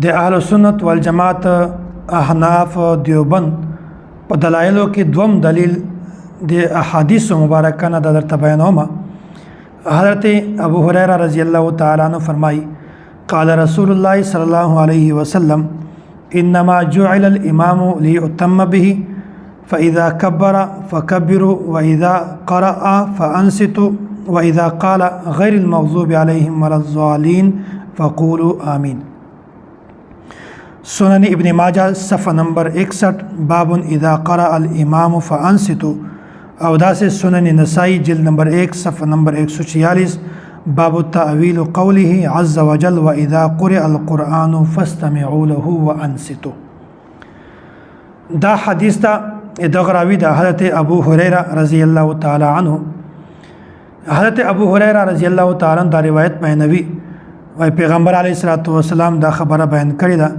د اهل سنت والجماعت احناف دیوبند په دلایلو کې دوم دلیل د احادیث مبارکه نه درته بیانوم. حضرت ابو هريره رضی الله تعالی عنہ فرمایي قال رسول الله صلی الله علیه وسلم انما جعل الامام ليؤتم به فاذا كبر فكبروا واذا قرأ فانصتوا واذا قال غير المغضوب عليهم ولا الضالين فقولوا آمين. سنن ابن ماجه صفحه نمبر 61 باب اذا قرأ الامام فانصتوا او داسې سنن نسائی جلد نمبر 1 صفحه نمبر 146 باب التأويل قوله عز وجل واذا قرئ القرآن فاستمعوا له وانصتوا. دا حدیث ته دغه راوی د حضرت ابو هريره رضی الله تعالی عنہ. حضرت ابو هريره رضی الله تعالی عنہ دا روایت بیانوي وای پیغمبر علیه الصلاۃ والسلام دا خبره بیان کړی ده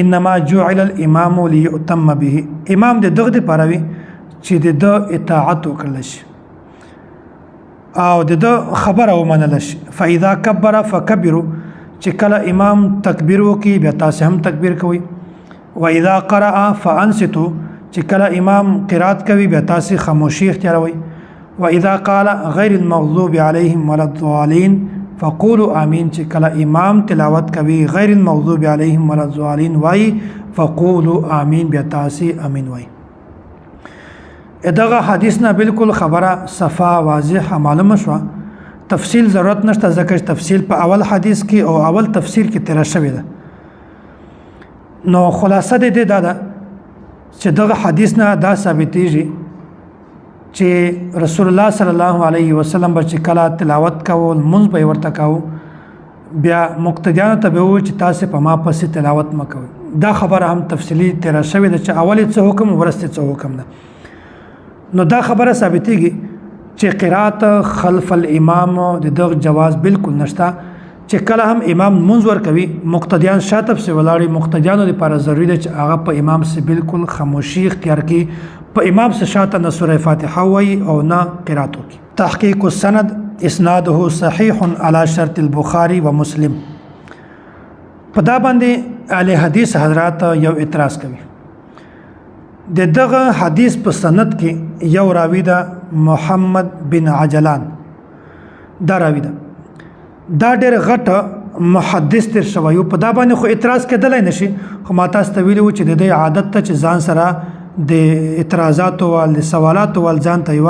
انما جعل الامام ليؤتم به. امام د دغه لپاره وي چې د اطاعت وکړل شي او د خبره ومنل شي. فاذا كبر فكبروا چې کله امام تکبیر وکي بیا تاسو هم تکبیر کوئ. واذا قرأ فانصتوا چې کله امام قرات کوي بیا تاسو خاموشي اختیاروئ. واذا قال غير المغضوب عليهم ولا الضالين فقولوا آمين چې کله امام تلاوت کوي غیر المغضوب عليهم ولا الضالين وای فقولوا آمين بیا تاسو امين وای. دغه حدیث نه بالکل خبره صفا واضح معلومه شو. تفصیل ضرورت نشته ځکه تفصیل په اول حدیث کې او اول تفسیر کې تیر شوی ده. نو خلاصه دې دا چې دغه حدیث نه دا ثابتېږي چې رسول الله صلی الله علیه وسلم به چې کله تلاوت کول منځ به ورته کاو بیا مقتدیانو ته به و چې تاسو په ما پسې تلاوت مکوئ. دا خبره هم تفصیلی تیر شوی ده چې اول څه حکم ورسته څه حکم ده. نو دا خبره ثابتېږي چې قرات خلف الامام د دغه جواز بالکل نشته. چې کله هم امام منځ ور کوي مقتدیان شاته په ولاړی مقتدیانو لپاره ضروری ده چې هغه په امام سره بالکل خاموشي اختیار کړي په امام سره شاته نه سوره فاتحه وایي او نه قرات وکړي. تحقیق السند اسناده صحیح على شرط البخاري ومسلم. په دا باندې اهل حدیث حضرات یو اعتراض کوي. د دغه حدیث په سند کې یو راوی ده محمد بن عجلان. دا راوی ده دا ډېر غټ محدث تر شوی په دا باندې خو اعتراض کېدلای نشي. خو ما تاسو ته ویلو چې د دې عادت ته چې ځان سره د اعتراضات او د سوالات او ځان ته یو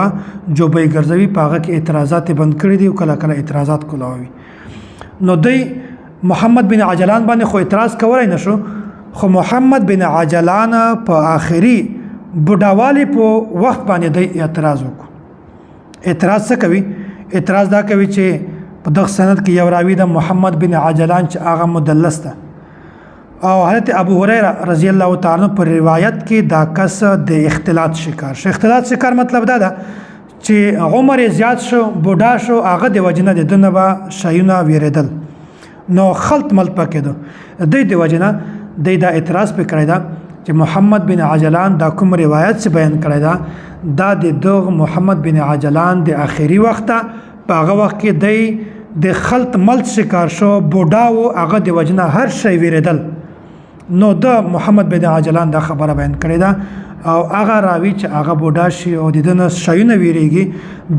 جوبې ګرځوي په هغه کې اعتراضات بند کړی دي او کله کله اعتراضات کولاوي. نو دی محمد بن عجلان باندې خو اعتراض کولای نشو. خو محمد بن عجلان په آخري بډاوالي په وخت باندې د اعتراض وکړ. اعتراض څه کوي؟ اعتراض دا کوي چې په دغه سند کې یو راوی د محمد بن عجلان چې هغه مدلس ده او حضرت ابو هريره رضی الله تعالی پر روایت کې دا کس د اختلاط شکار شو. اختلاط شکار مطلب دا ده چې عمر زیات شو بوډا شو هغه د وجنه د دنه با شایونه ویریدل نو خلط ملت پکېدو د وجنه دا اعتراض په کړی دا چې محمد بن عجلان دا کوم روایت څخه بیان کړی دا د دغه محمد بن عجلان د اخیری وخت په هغه وخت کې د خلط ملت شکار شو بوډا او هغه د وجنه هر شی ویریدل. نو د محمد بن عجلان دا خبره بیان کړی دا او هغه راوی چې هغه بوډا شي او د دنه شایونه ویریږي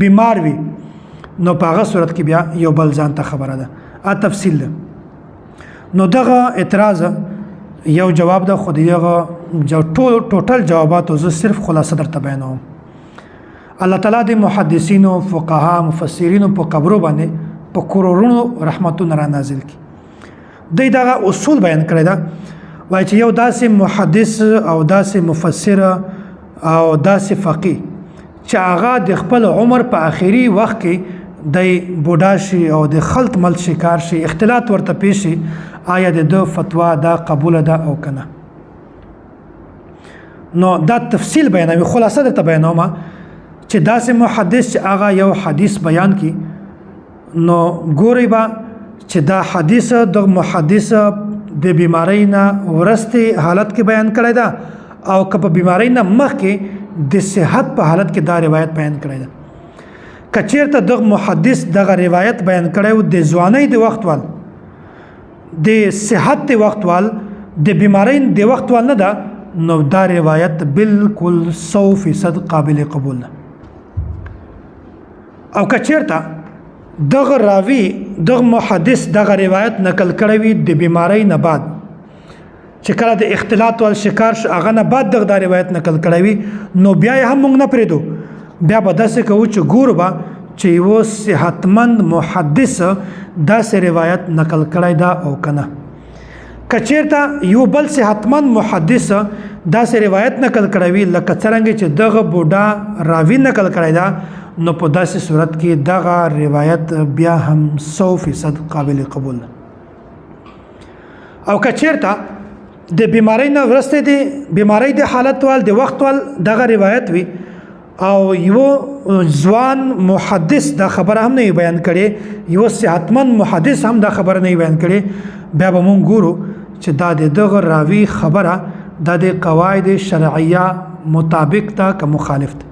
بیمار وي نو په هغه صورت کې بیا یو بل ځان ته خبره ده ا تفصیل ده. نو دغه اعتراض یو جواب ده. خو دغه ټوټل جوابات زه صرف خلاصه درته بیانوم. الله تعالی د محدثینو فقها مفسرینو په قبرو باندې په کرورونو رحمتونه را نازل کړي. دوی دغه اصول بیان کړی دا وایي چې یو داسې محدث او داسې مفسر او داسې فقيه چې هغه د خپل عمر په آخري وخت کې د بوډا شي او د خلط ملت شکار شي اختلاط ورته پیش شي آیا د فتوا دا قبول ده او کنه. نو دا تفصیل بیانوي. خلاصه درته بیانوم چې داسې محدث چې هغه یو حدیث بیان کی نو ګوري با چې دا حدیث د محدث د بیماری نه ورسته حالت کې بیان کړی دا او که په بیماری نه مخکې د صحت په حالت کې دا روایت بیان کړی دا. کچیرته د محدث دغه روایت بیان کړی د ځوانۍ د وخت ول د صحت وخت وال د بیماری د وخت وال نه ده نو دا روایت بالکل 100% قابل قبول ده. او کچیرته دغه راوی دغه محدث دغه روایت نقل کړی وي د بیماری نه بعد چې کله د اختلاط وال شکار هغه نه بعد دغه روایت نقل کړی وي نو بیا هم موږ نه پریدو، بیا به داسې کوو چې ګورو به چې یو صحتمند محدث داسې روایت نقل کړی دا او کنه. کچیرته یو بل صحتمند محدث داسې روایت نقل کړی وي لکه څرنګه چې دغه بوډا راوی نقل کړی دا نو په داسې صورت کې دغه روایت بیا هم 100% قابل قبول ده. او کچیرته د بیماری نه ورسته د بیماری د حالت وال د وخت وال دغه روایت وي او یو ځوان محدث دا خبره هم نه بیان کړي، یو صحتمند محدث هم دا خبره نه بیان کړي، بیا به مونږ ګورو چې دا دغه راوی خبره د قواعد شرعیه مطابق ده که مخالف ده،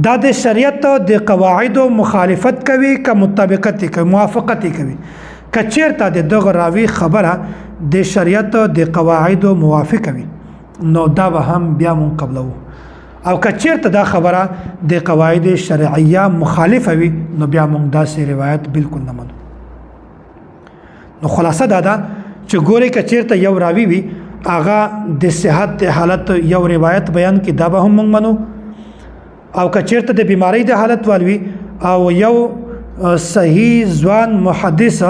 دا د شریعت د قواعد مخالفت کوي که مطابقت کوي موافقت کوي. کچیرته دغه راوی خبره د شریعت د قواعد موافق وي نو دا به هم بیا مون قبلو، او کچیرته دا خبره د قواعد شرعیه مخالفه وي نو بیا مون داسې روایت بالکل نه منو. نو خلاصه دا ده چې ګوري کچیرته یو راوی وي هغه د صحت حالت یو روایت بیان کی دا به هم مون منو، او کچیرته د بیماری د حالت والوي او یو صحیح ځوان محدث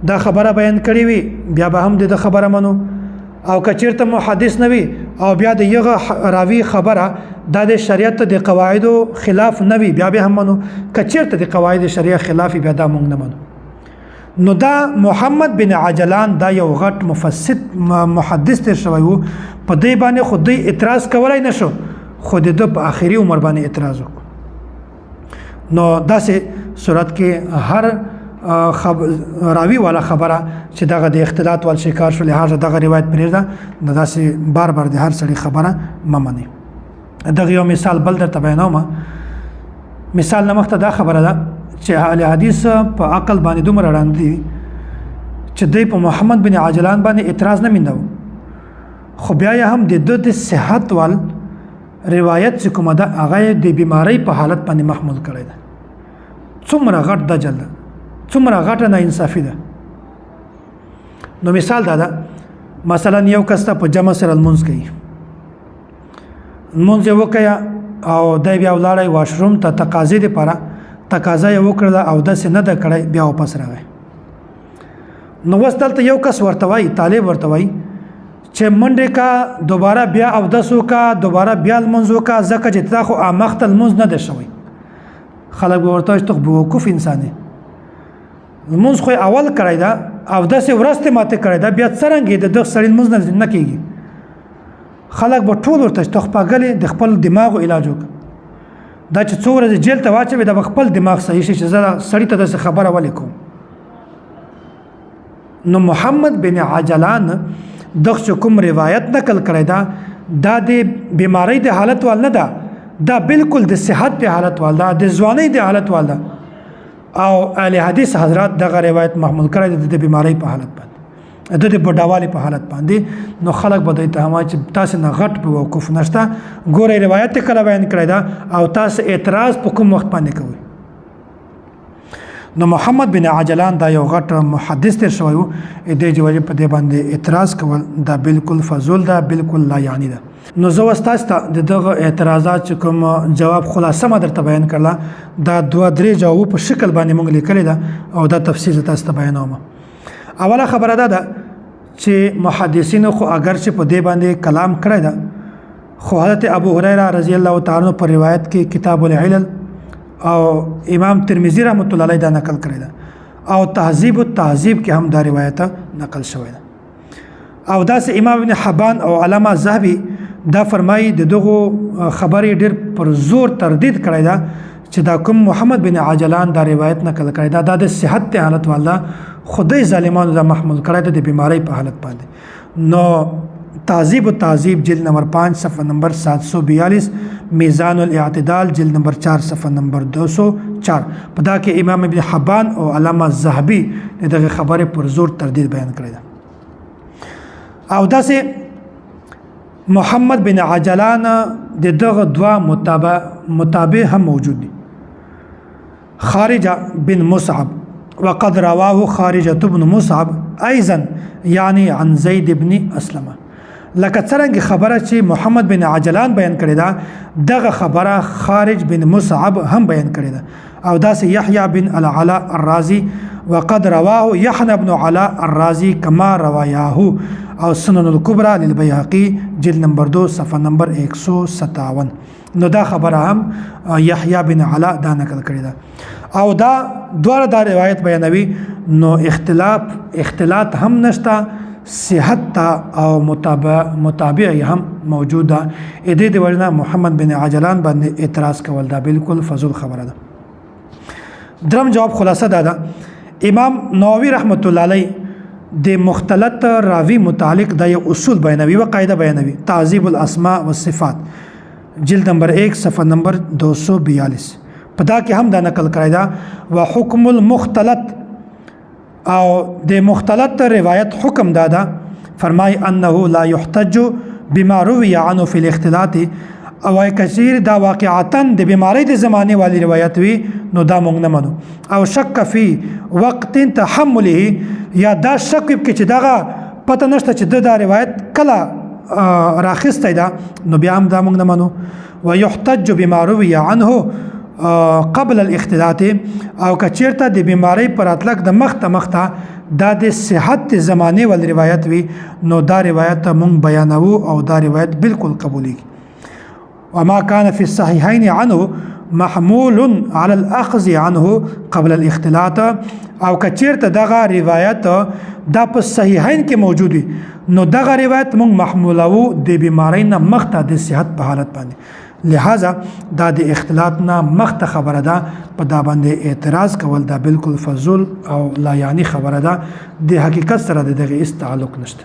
دا خبره بیان کړی وي بیا به هم د خبره منو، او کچیرته محدث نه وي او بیا د یغه راوی خبره د شریعت د قواعد خلاف نه وي بیا به هم منو، کچیرته د قواعد شریعه خلاف بیا دا مونږ نه منو. نو دا محمد بن عجلان دا یو غټ مفسد محدث تر شوی وو، په دې باندې خو دې اعتراض کولای نشو، خو د په آخري عمر باندې اعتراض وکړ. نو داسې صورت کې هر راوی والا خبره چې دغه د اختلاط وال شکار شو لهغه دغه روایت پرېږده نو داسې بار بار د هر سړي خبره ممنئ. دغه یو مثال بل درته بیانوم. مثال نمخته دا خبره ده چې اهل حدیث په عقل باندې دومره وړاندې دي چې دوی په محمد بن عجلان باندې اعتراض نه میندو، خو بیا هم د صحت وال روایت چې کومه ده هغه د بیماری په حالت باندې محمول کړی ده. څومره غټ دجل ده، څومره غټه ناانصافي ده. نو مثال دا ده مثلا یو کس ته په جمع سره لمونځ کوي، لمونځ یې وکړه او دی بیا ولاړی واشروم ته تقاضې دپاره، تقاضا یې وکړله او داسې نه ده کړی بیا واپس راغی. نو اوس دلته یو کس ورته وایي، طالب ورته وایي چې منډې کا دوباره بیا اودس وکړه، دوباره بیا لمونځ وکړه، ځکه چې تا خو امخته لمونځ نه دی شوی. خلک به ورته وایي ته بیوقوف انسان یې، لمونځ خو اول کړی ده او داسې ورسته ماته کړی ده بیا څرنګه د دغه سړي لمونځ نه کېږي. خلک به ټول ورته چې ته خپاګلې د خپل دماغو علاج وکړه، دا چې څو ورځې جیل ته واچوي د خپل دماغ صحیح شي چې زه سړي ته داسې خبره ولې کوم. نو محمد بن عجلان دغه کوم روایت نقل کړی ده دا د بیماری د حالت وال نه ده، دا بالکل د صحت د حالت وال ده، د ځوانۍ د حالت وال ده، او اهل حدیث حضرات دغه روایت محمول کړی ده د بیماری په حالت باندې، د بډاوالي په حالت باندې. نو خلک به د اتهامات چې تاسو نه غټ په وقوف نشته، ګوره روایت کله بیان کړی ده او تاسو اعتراض په کوم وخت باندې کوئ. نو محمد بن عجلان دا یو غټ محدث تر شوی وو، د جوړې په دې باندې اعتراض کول دا بالکل فضول ده، بالکل لا یعنی ده. نو زه واستاسو ته دغه اعتراضات چې کوم جواب خلاصه ما درته بیان کړله دا 2-3 جواب په شکل باندې مونږ لیکلی ده او دا تفصیل تاسو ته بیانوم. اوله خبره ده چې محدثینو خو اگر چې په دې باندې کلام کړی ده، خو حضرت ابو هریره رضی الله تعالی عنہ پر روایت کې کتاب العلل او امام ترمذی رحمت الله علیه دا نقل کړی ده او تهذیب التهذیب کې هم دا روایت نقل شوی ده. او داس امام ابن حبان او علامه ذهبی دا فرمایي دغه خبرې ډېر پر زور تردید کړی ده چې دا کوم محمد بن عجلان دا روایت نقل کړی ده دا د صحت حالت والا خدای ظالمانو دا محمول کړی ده د بیماری په حالت باندې. نو تهذیب التهذیب جلد نمبر 5 صفحه نمبر 742، میزان الاعتدال جلد نمبر 4 صفحه نمبر 204 په دا کې امام ابن حبان او علامه ذهبی دغه خبره پر زور تردید بیان کړی ده. او داسې محمد بن عجلان د دغه دوا متابع هم موجود دي. خارجه بن مصعب وقد رواه خارجه بن مصعب ايضا يعني عن زید بن اسلمه. لکه څرنګه خبره چې محمد بن عجلان بیان کړی دا دغه خبره خارج بن مصعب هم بیان کړی دا او داسې یحیی بن العلاء الرازی وقد رواه یحیی بن علاء الرازی كما روایاه او سنن الكبرى للبیهقی جلد نمبر 2 صفحه نمبر 157. نو دا خبره هم یحیی بن علاء دا نقل کړی دا او دا دوه دا روایت بیانوي. نو اختلاط هم نشتا، صحت او متابع هم موجوده. اې دې وجنه محمد بن عجلان باندې اعتراض کول دا بالکل فضول خبره ده. درم جواب خلاصه دا امام نووي رحمت الله علیه د مختلط راوی متعلق د یو اصول بیانوي او قاعده بیانوي. تعذیب الاسماء والصفات جلد نمبر 1 صفحه نمبر 242 پدا کې هم دا نقل کړی دا وحکم المختلط او د مختلط روایت حکم دادا فرمای انه لا يحتج بما روي عنه في الاختلاط او کثیر دا واقعتا د بیماری د زمانه والی روایت وی نو دا مونږ نه منو. او شک فی وقت تحمله یا دا شک کې چې دغه پته نشته چې دا روایت کله راخسته دا نو بیا هم دا مونږ نه منو. ويحتج بما روي عنه قبل الاختلاط او کچیرته د بیماری پر اطلاق د مخته دا د صحت زمانه ول روایت وی نو دا روایت مونږ بیانو او دا روایت بالکل قبولی. وما كان في الصحيحين عنه محمول على الاخذ عنه قبل الاختلاط او کچیرته دغه روایت دا په صحیحین کې موجود وي نو دغه روایت مونږ محمولو د بیماری نه مخته د صحت په حالت باندې. لہذا دا د اختلاط نه مخته خبره ده په دا باندې اعتراض کول دا بالکل فضول او لا یعنی خبره ده. د حقیقت سره دغه هیڅ تعلق نشته.